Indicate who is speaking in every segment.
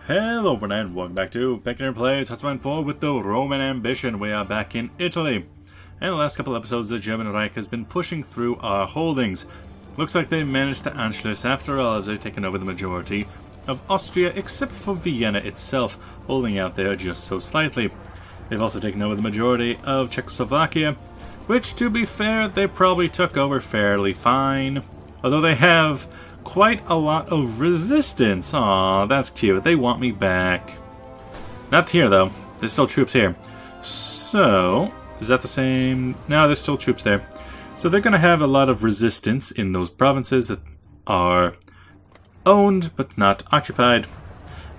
Speaker 1: Hello everyone and welcome back to Pick and Play Touchline 4 with the Roman Ambition. We are back in Italy. And in the last couple episodes, the German Reich has been pushing through our holdings. Looks like they managed to Anschluss after all, as they've taken over the majority of Austria, except for Vienna itself, holding out there just so slightly. They've also taken over the majority of Czechoslovakia, which, to be fair, they probably took over fairly fine. Although they have quite a lot of resistance. Aw, that's cute. They want me back. Not here, though. There's still troops here. So, is that the same? No, there's still troops there. So they're going to have a lot of resistance in those provinces that are owned but not occupied.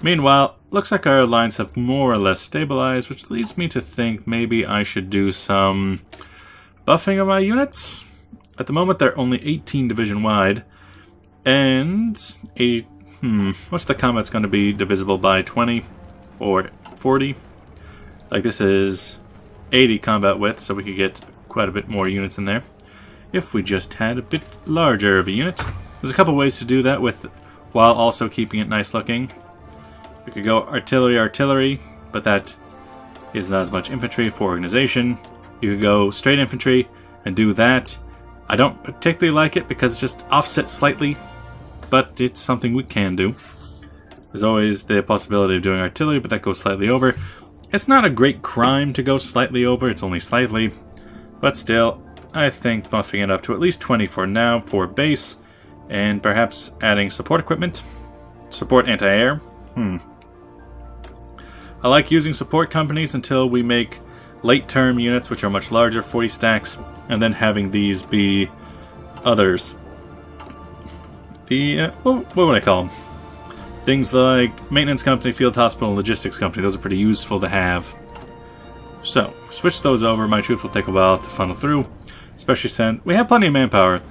Speaker 1: Meanwhile, looks like our lines have more or less stabilized, which leads me to think maybe I should do some buffing of my units. At the moment, they're only 18 division wide. And what's the combat's going to be divisible by 20 or 40? Like this is 80 combat width, so we could get quite a bit more units in there if we just had a bit larger of a unit. There's a couple ways to do that with while also keeping it nice looking. We could go artillery, but that is not as much infantry for organization. You could go straight infantry and do that. I don't particularly like it because it's just offset slightly, but it's something we can do. There's always the possibility of doing artillery, but that goes slightly over. It's not a great crime to go slightly over, it's only slightly, but still, I think buffing it up to at least 20 for now for base, and perhaps adding support equipment. Support anti-air. I like using support companies until we make late-term units, which are much larger, 40 stacks, and then having these be others. The, what would I call them? Things like maintenance company, field hospital, and logistics company. Those are pretty useful to have. So, switch those over. My troops will take a while to funnel through, especially since we have plenty of manpower.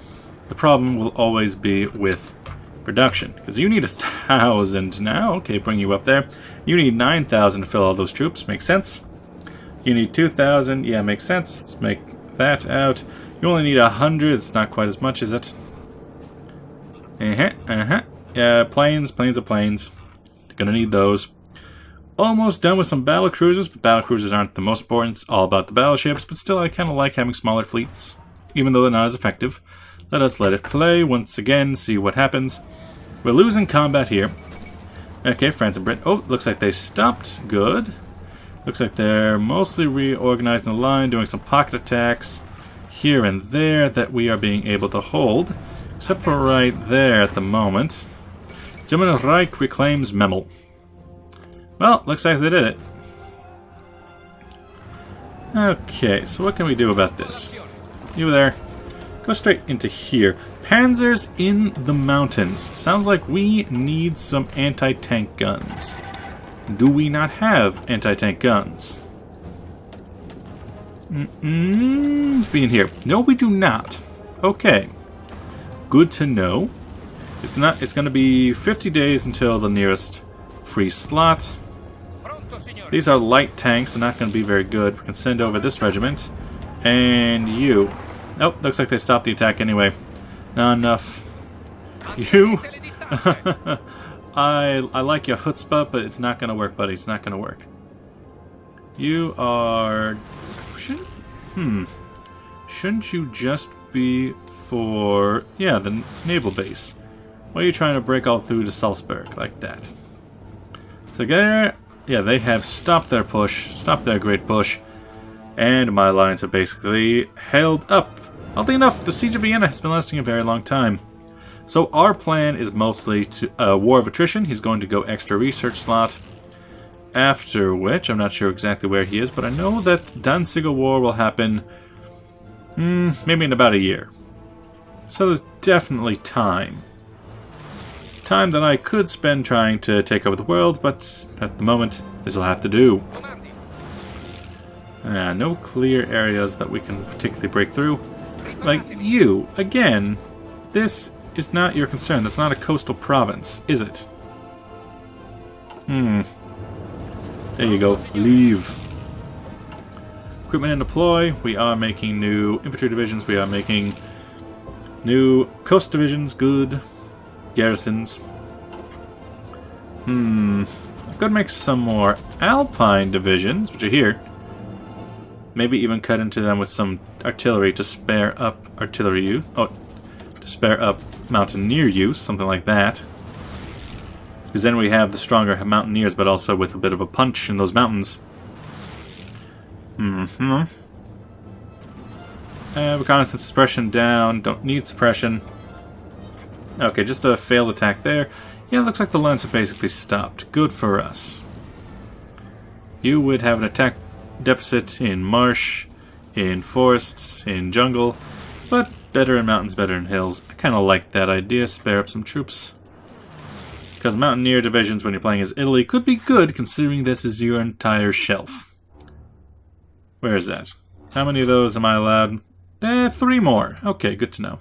Speaker 1: The problem will always be with production, because you need 1,000 now. Okay, bring you up there. You need 9,000 to fill all those troops. Makes sense. You need 2,000. Yeah, makes sense. Let's make that out. You only need 100. It's not quite as much, is it? Yeah, planes. Gonna need those. Almost done with some battle cruisers, but battle cruisers aren't the most important. It's all about the battleships, but still I kind of like having smaller fleets, even though they're not as effective. Let us let it play once again, see what happens. We're losing combat here. Okay, France and Britain. Oh, looks like they stopped. Good. Looks like they're mostly reorganizing the line, doing some pocket attacks here and there that we are being able to hold. Except for right there at the moment. German Reich reclaims Memel. Well, looks like they did it. Okay, so what can we do about this? You there. Go straight into here. Panzers in the mountains. Sounds like we need some anti-tank guns. Do we not have anti-tank guns? Be in here. No, we do not. Okay. Good to know. It's going to be 50 days until the nearest free slot. These are light tanks. They're not going to be very good. We can send over this regiment. And you. Oh, looks like they stopped the attack anyway. Not enough. You. I like your chutzpah, but it's not going to work, buddy. It's not going to work. You are... Shouldn't you just be for... Yeah, the naval base. Why are you trying to break all through to Salzburg like that? So there... Yeah, they have stopped their push. Stopped their great push. And my lines are basically held up. Oddly enough, the Siege of Vienna has been lasting a very long time. So our plan is mostly to war of attrition. He's going to go extra research slot. After which, I'm not sure exactly where he is, but I know that Danziger War will happen maybe in about a year. So there's definitely time. Time that I could spend trying to take over the world, but at the moment, this will have to do. No clear areas that we can particularly break through. Like you, again, this is not your concern. That's not a coastal province, is it? There you go. Leave. Equipment and deploy. We are making new infantry divisions. We are making new coast divisions. Good. Garrisons. Could make some more Alpine divisions, which are here. Maybe even cut into them with some artillery to spare up artillery use. Oh, to spare up mountaineer use, something like that. Because then we have the stronger mountaineers, but also with a bit of a punch in those mountains. Reconnaissance suppression down. Don't need suppression. Okay, just a failed attack there. Yeah, it looks like the lands have basically stopped. Good for us. You would have an attack deficit in marsh, in forests, in jungle, but better in mountains, better in hills. I kind of like that idea. Spare up some troops. Because mountaineer divisions, when you're playing as Italy, could be good, considering this is your entire shelf. Where is that? How many of those am I allowed? 3 more. Okay, good to know.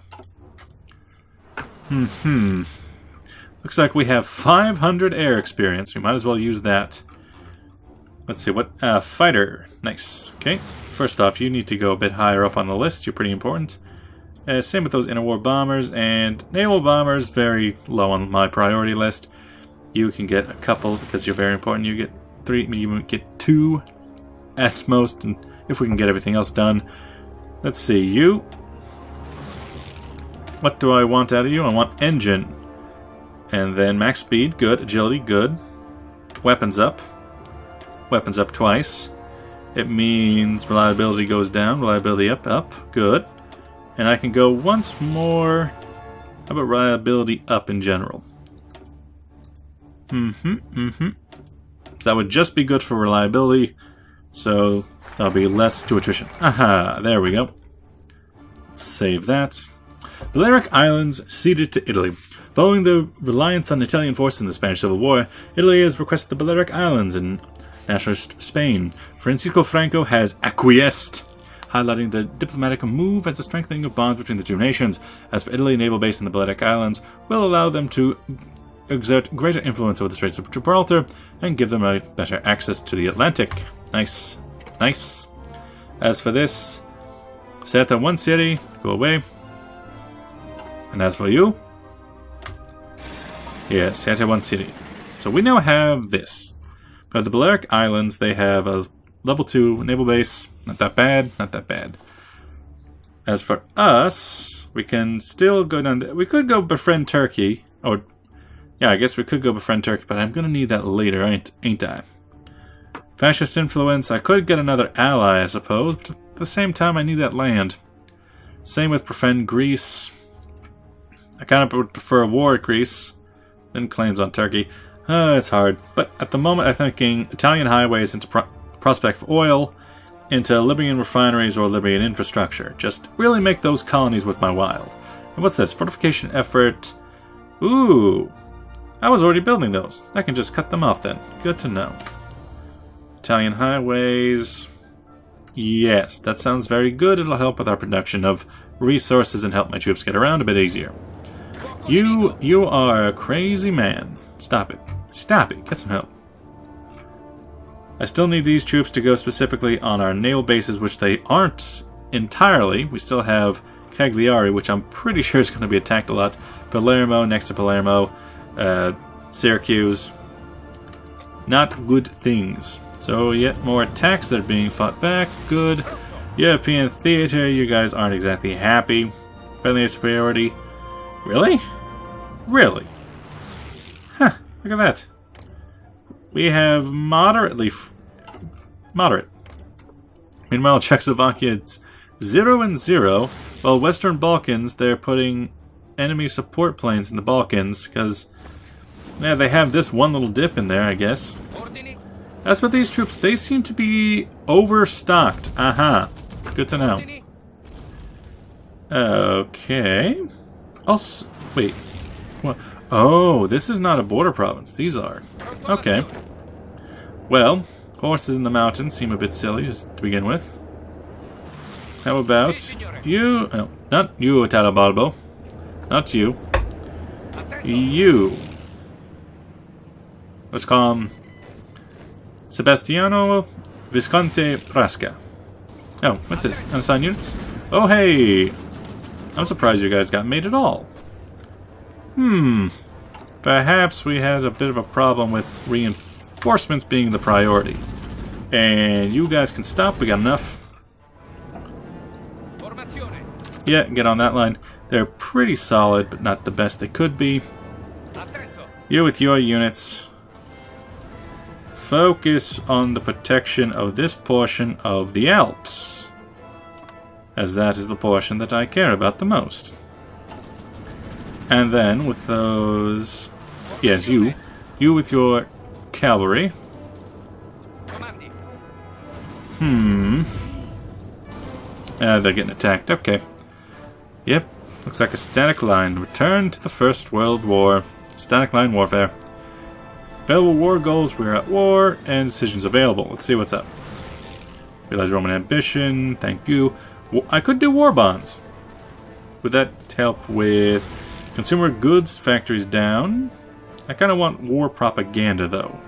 Speaker 1: Looks like we have 500 air experience. We might as well use that. Let's see, what? Fighter. Nice. Okay. First off, you need to go a bit higher up on the list. You're pretty important. Same with those interwar bombers, and naval bombers, very low on my priority list. You can get a couple because you're very important. You get 3, you get 2 at most, and if we can get everything else done. Let's see, you. What do I want out of you? I want engine. And then max speed, good. Agility, good. Weapons up. Weapons up twice. It means reliability goes down. Reliability up, up. Good. And I can go once more. How about reliability up in general? So that would just be good for reliability. So that'll be less to attrition. Aha, there we go. Let's save that. Balearic Islands ceded to Italy. Following the reliance on Italian forces in the Spanish Civil War, Italy has requested the Balearic Islands in nationalist Spain. Francisco Franco has acquiesced, highlighting the diplomatic move as a strengthening of bonds between the two nations. As for Italy, naval base in the Balearic Islands will allow them to exert greater influence over the Straits of Gibraltar and give them a better access to the Atlantic. Nice. Nice. As for this, set that one city, go away. And as for you, yes, set that one city. So we now have this. For the Balearic Islands, they have a level 2 naval base. Not that bad, not that bad. As for us, we can still go down there. We could go befriend Turkey. Or, yeah, I guess we could go befriend Turkey, but I'm going to need that later, ain't I? Fascist influence. I could get another ally, I suppose, but at the same time, I need that land. Same with befriend Greece. I kind of would prefer a war at Greece than claims on Turkey. It's hard. But at the moment, I'm thinking Italian highways into prospect for oil, into Libyan refineries or Libyan infrastructure. Just really make those colonies worth my while. And what's this? Fortification effort. Ooh. I was already building those. I can just cut them off then. Good to know. Italian highways. Yes, that sounds very good. It'll help with our production of resources and help my troops get around a bit easier. You are a crazy man. Stop it. Stop it. Get some help. I still need these troops to go specifically on our naval bases, which they aren't entirely. We still have Cagliari, which I'm pretty sure is going to be attacked a lot. Palermo, next to Palermo. Syracuse. Not good things. So yet more attacks that are being fought back. Good. European theater, you guys aren't exactly happy. Friendly superiority. Really? Really? Huh, look at that. We have moderate. Meanwhile, Czechoslovakia, it's 0 and 0. While Western Balkans, they're putting enemy support planes in the Balkans, because yeah, they have this one little dip in there, I guess. As for these troops, they seem to be overstocked. Aha. Good to know. Okay. Also, wait. What? Oh, this is not a border province. These are. Okay. Well, horses in the mountains seem a bit silly, just to begin with. How about you? No, not you, Italo Balbo. Not you. You. Let's call him Sebastiano Visconti Prasca. Oh, what's this? Unassigned units? Oh, hey! I'm surprised you guys got made at all. perhaps we had a bit of a problem with reinforcements being the priority. And you guys can stop, we got enough. Yeah, get on that line. They're pretty solid, but not the best they could be. You with your units, focus on the protection of this portion of the Alps, as that is the portion that I care about the most. And then with those, yes, you with your cavalry. They're getting attacked. Okay. Yep. Looks like a static line. Return to the First World War. Static line warfare. Available war goals. We're at war. And decisions available. Let's see what's up. Realize Roman ambition. Thank you. I could do war bonds. Would that help with consumer goods factories down? I kind of want war propaganda, though.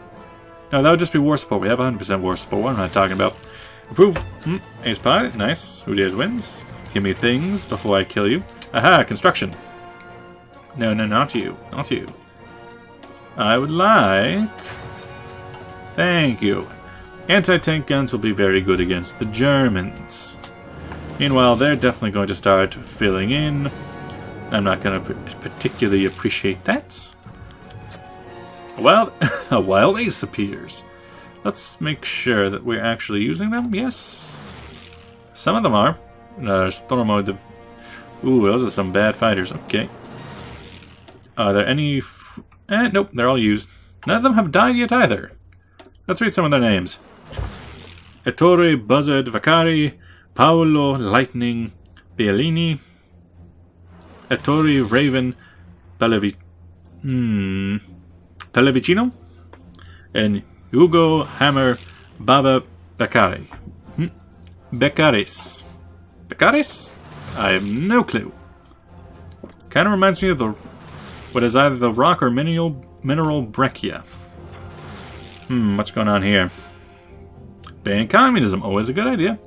Speaker 1: No, that would just be war support. We have 100% war support. What am I talking about? Improve. Ace pilot. Nice. Who dares wins? Give me things before I kill you. Aha, construction. No, not you. Not you. I would like... Thank you. Anti-tank guns will be very good against the Germans. Meanwhile, they're definitely going to start filling in. I'm not going to particularly appreciate that. A wild ace appears. Let's make sure that we're actually using them. Yes. Some of them are. Stormo the... Ooh, those are some bad fighters. Okay. Are there any... nope, they're all used. None of them have died yet either. Let's read some of their names. Ettore Buzzard Vaccari, Paolo Lightning Biellini, Ettore Raven Pellavicino, and Hugo Hammer Baba Beccari. Beccaris. Beccaris? I have no clue. Kind of reminds me of the... what is either the rock or mineral breccia. What's going on here? Ban communism. Always a good idea.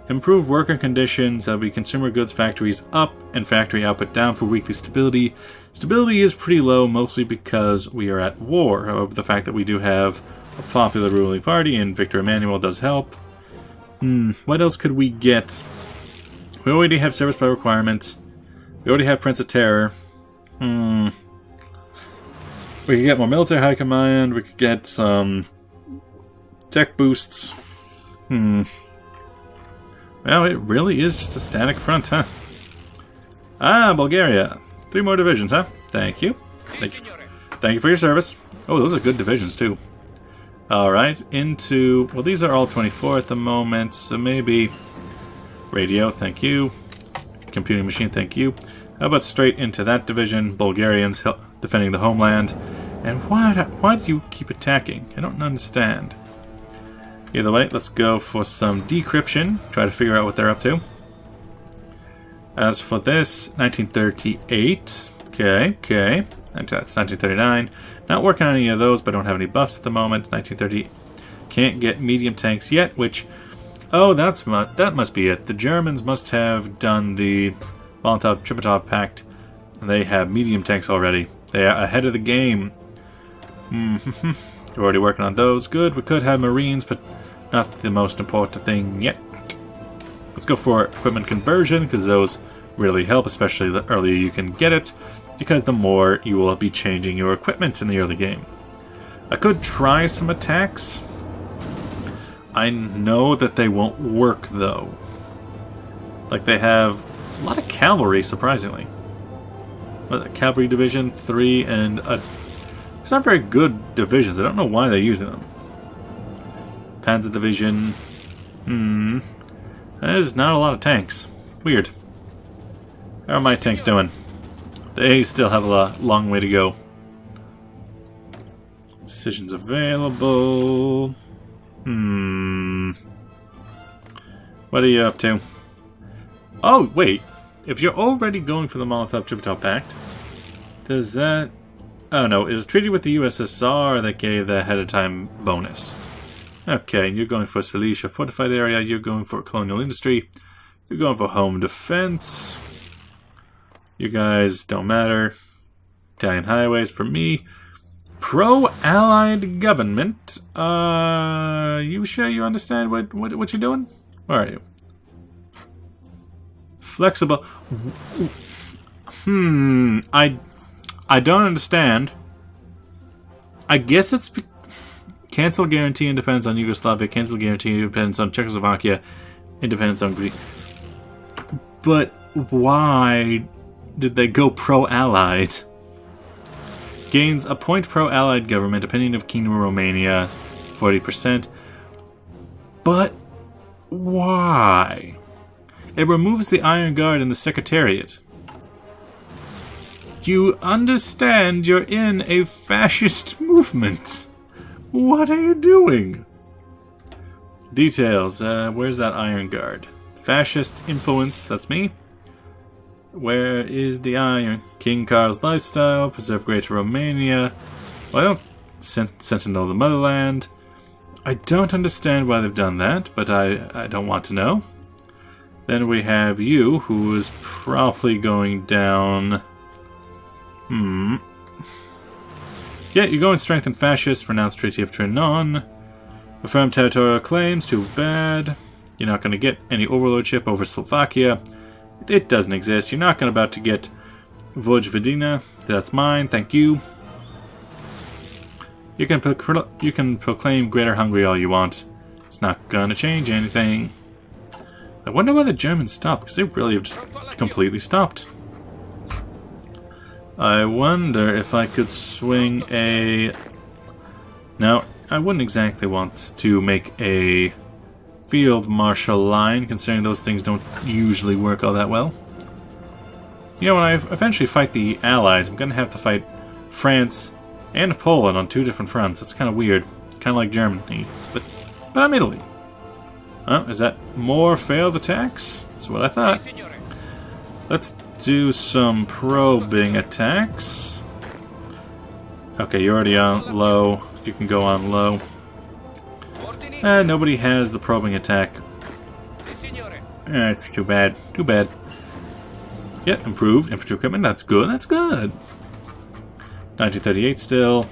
Speaker 1: Improve worker conditions. That'll be consumer goods factories up and factory output down for weekly stability. Stability is pretty low, mostly because we are at war. However, the fact that we do have a popular ruling party and Victor Emmanuel does help. What else could we get? We already have service by requirement. We already have Prince of Terror. We could get more military high command. We could get some tech boosts. Well, it really is just a static front, huh? Ah, Bulgaria. 3 more divisions, huh? Thank you. Thank you for your service. Oh, those are good divisions, too. Alright, into... well, these are all 24 at the moment, so maybe... radio, thank you. Computing machine, thank you. How about straight into that division? Bulgarians defending the homeland. And why do you keep attacking? I don't understand. Either way, let's go for some decryption. Try to figure out what they're up to. As for this, 1938. Okay. That's 1939. Not working on any of those, but don't have any buffs at the moment. 1930. Can't get medium tanks yet, which... oh, that must be it. The Germans must have done the Molotov-Ribbentrop Pact. And they have medium tanks already. They are ahead of the game. We're already working on those. Good. We could have Marines, but not the most important thing yet. Let's go for equipment conversion, because those really help, especially the earlier you can get it, because the more you will be changing your equipment in the early game. I could try some attacks. I know that they won't work, though. Like, they have a lot of cavalry, surprisingly. Cavalry Division 3 and a... it's not very good divisions. I don't know why they're using them. Panzer Division. There's not a lot of tanks. Weird. How are my tanks doing? They still have a long way to go. Decisions available. What are you up to? Oh, wait. If you're already going for the Molotov-Ribbentrop Pact, does that... oh, no. It was treated with the USSR that gave the ahead-of-time bonus. Okay, you're going for Silesia fortified area. You're going for colonial industry. You're going for home defense. You guys don't matter. Italian highways for me. Pro-Allied government. You sure you understand what you're doing? Where are you? Flexible. I don't understand. I guess it's cancel guarantee independence on Yugoslavia, cancel guarantee independence on Czechoslovakia, independence on Greece. But why did they go pro-Allied? Gains appoint pro-Allied government, opinion of Kingdom of Romania, 40%. But why? It removes the Iron Guard in the Secretariat. You understand you're in a fascist movement. What are you doing? Details. Where's that Iron Guard? Fascist influence, that's me. Where is the Iron? King Carl's lifestyle, preserve Greater Romania. Well, Sentinel of the Motherland. I don't understand why they've done that, but I don't want to know. Then we have you, who is probably going down... Yeah, you go and strengthen fascists, renounce Treaty of Trianon. Affirm territorial claims, too bad. You're not going to get any overlordship over Slovakia. It doesn't exist. You're not going to about to get Vojvodina. That's mine, thank you. You can proclaim Greater Hungary all you want. It's not going to change anything. I wonder why the Germans stopped, because they really have just completely stopped. I wonder if I could swing a... No, I wouldn't exactly want to make a field marshal line, considering those things don't usually work all that well. You know, when I eventually fight the Allies, I'm going to have to fight France and Poland on two different fronts. That's kind of weird. Kind of like Germany. But I'm Italy. Oh, is that more failed attacks? That's what I thought. Let's do some probing attacks. Okay, you're already on low. You can go on low. Nobody has the probing attack. It's too bad. Too bad. Yeah, improved infantry equipment. That's good. That's good. 1938 still.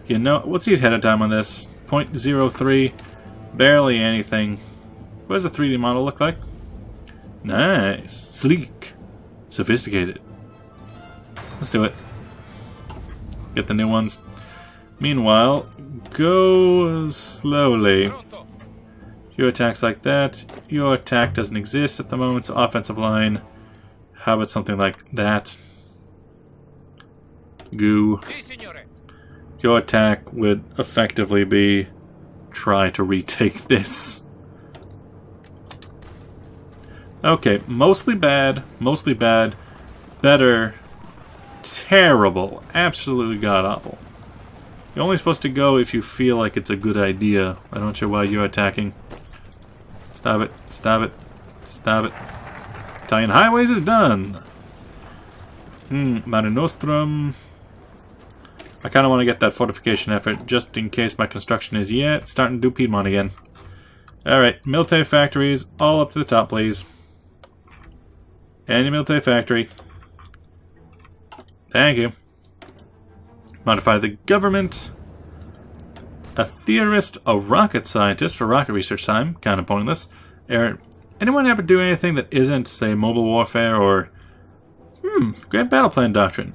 Speaker 1: You know, what's the head of time on this? 0.03. Barely anything. What does a 3D model look like? Nice. Sleek. Sophisticated. Let's do it. Get the new ones. Meanwhile, go slowly. Your attack's like that. Your attack doesn't exist at the moment, so offensive line. How about something like that? Goo. Your attack would effectively be try to retake this. Okay, mostly bad, better, terrible, absolutely god-awful. You're only supposed to go if you feel like it's a good idea. I don't know why you're attacking. Stop it, stop it, stop it. Italian highways is done. Mare Nostrum. I kind of want to get that fortification effort just in case my construction is yet starting to do Piedmont again. Alright, military factories, all up to the top, please. Any military factory. Thank you. Modify the government. A theorist, a rocket scientist for rocket research time. Kind of pointless. Anyone ever do anything that isn't, say, mobile warfare or... Grand Battle Plan Doctrine.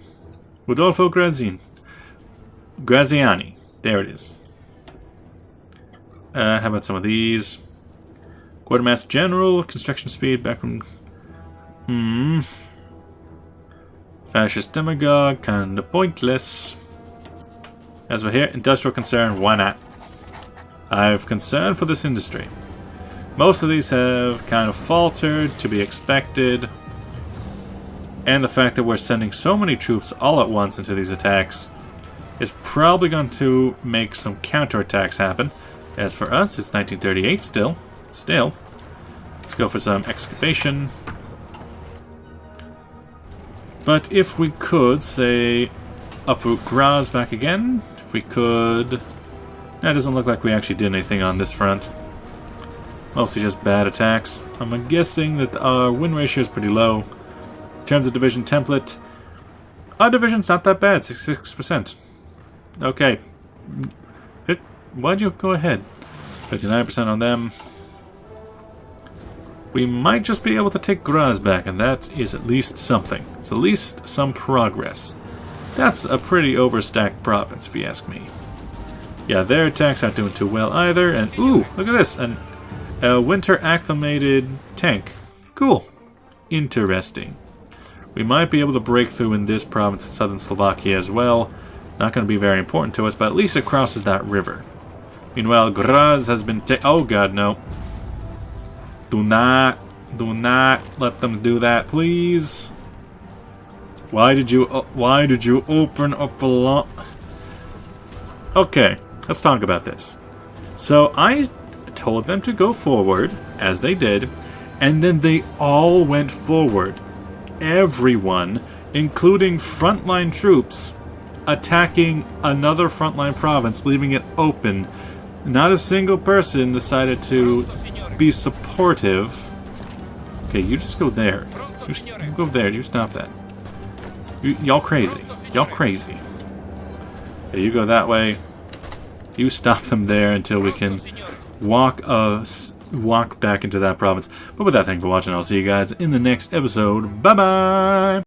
Speaker 1: Rodolfo Graziani. There it is. How about some of these? Quartermaster General, construction speed, backroom... Fascist demagogue, kinda pointless. As we're here, industrial concern, why not? I have concern for this industry. Most of these have kind of faltered, to be expected. And the fact that we're sending so many troops all at once into these attacks is probably going to make some counterattacks happen. As for us, it's 1938 still. Still. Let's go for some excavation. But if we could, say, uproot Graz back again, if we could... That doesn't look like we actually did anything on this front. Mostly just bad attacks. I'm guessing that our win ratio is pretty low. In terms of division template, Our division's not that bad, 66%. Okay. Why'd you go ahead? 59% on them. We might just be able to take Graz back, and that is at least something. It's at least some progress. That's a pretty overstacked province, if you ask me. Yeah, their attacks aren't doing too well either, and ooh, look at this! A winter acclimated tank. Cool. Interesting. We might be able to break through in this province in southern Slovakia as well. Not going to be very important to us, but at least it crosses that river. Meanwhile, Graz has been oh god, no. Do not let them do that, please. Why did you open up a lot? Okay, let's talk about this. So I told them to go forward, as they did, and then they all went forward. Everyone, including frontline troops, attacking another frontline province, leaving it open. Not a single person decided to be supportive. Okay, you just go there. You go there. You stop that. Y'all crazy. Y'all crazy. Okay, you go that way. You stop them there until we can walk back into that province. But with that, thanks for watching. I'll see you guys in the next episode. Bye-bye!